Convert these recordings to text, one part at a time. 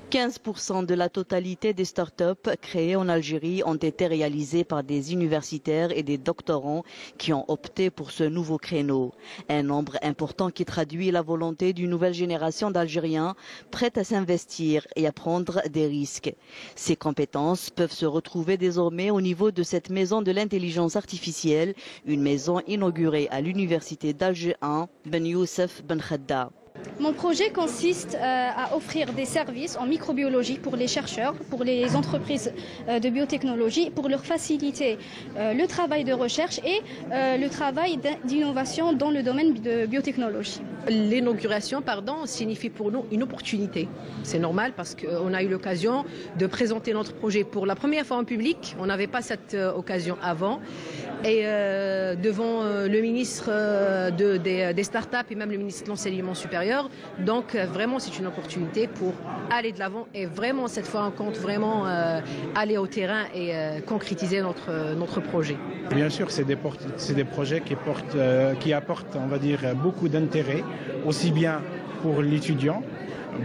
15% de la totalité des start-up créées en Algérie ont été réalisées par des universitaires et des doctorants qui ont opté pour ce nouveau créneau. Un nombre important qui traduit la volonté d'une nouvelle génération d'Algériens prêts à s'investir et à prendre des risques. Ces compétences peuvent se retrouver désormais au niveau de cette maison de l'intelligence artificielle, une maison inaugurée à l'université d'Alger 1, Ben Youssef Ben Khadda. Mon projet consiste à offrir des services en microbiologie pour les chercheurs, pour les entreprises de biotechnologie, pour leur faciliter le travail de recherche et le travail d'innovation dans le domaine de biotechnologie. L'inauguration, signifie pour nous une opportunité. C'est normal parce qu'on a eu l'occasion de présenter notre projet pour la première fois en public. On n'avait pas cette occasion avant. Et devant le ministre des startups et même le ministre de l'enseignement supérieur. Donc vraiment c'est une opportunité pour aller de l'avant et vraiment cette fois on compte vraiment aller au terrain et concrétiser notre projet. Bien sûr c'est des projets qui apportent on va dire beaucoup d'intérêt aussi bien pour l'étudiant,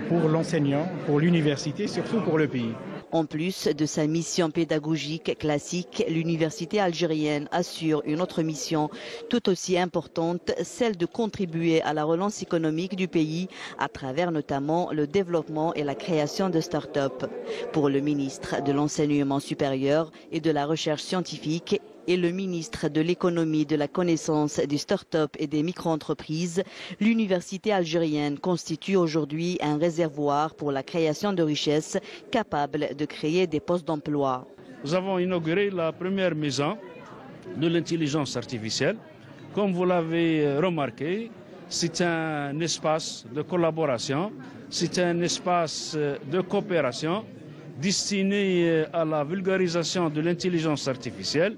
pour l'enseignant, pour l'université, surtout pour le pays. En plus de sa mission pédagogique classique, l'université algérienne assure une autre mission tout aussi importante, celle de contribuer à la relance économique du pays à travers notamment le développement et la création de start-up. Pour le ministre de l'Enseignement supérieur et de la Recherche scientifique et le ministre de l'économie, de la connaissance, des start-up et des micro-entreprises, l'université algérienne constitue aujourd'hui un réservoir pour la création de richesses capable de créer des postes d'emploi. Nous avons inauguré la première maison de l'intelligence artificielle. Comme vous l'avez remarqué, c'est un espace de collaboration, c'est un espace de coopération destiné à la vulgarisation de l'intelligence artificielle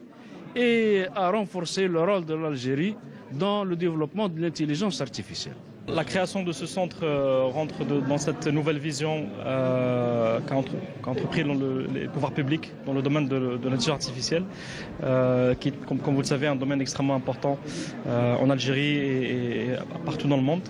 et à renforcer le rôle de l'Algérie dans le développement de l'intelligence artificielle. La création de ce centre rentre dans cette nouvelle vision qu'a entrepris les pouvoirs publics dans le domaine de l'intelligence artificielle, qui est, comme vous le savez, un domaine extrêmement important en Algérie et partout dans le monde.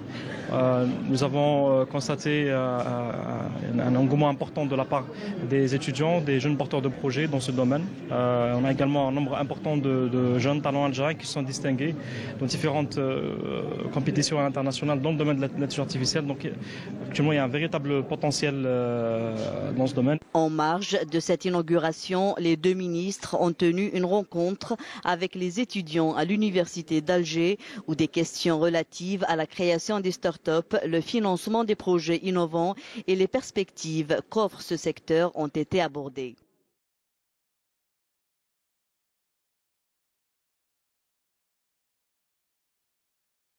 Nous avons constaté un engouement important de la part des étudiants, des jeunes porteurs de projets dans ce domaine. On a également un nombre important de jeunes talents algériens qui sont distingués dans différentes compétitions internationales dans le domaine de l'intelligence artificielle. Donc actuellement, il y a un véritable potentiel dans ce domaine. En marge de cette inauguration, les deux ministres ont tenu une rencontre avec les étudiants à l'université d'Alger où des questions relatives à la création des start-up, le financement des projets innovants et les perspectives qu'offre ce secteur ont été abordées.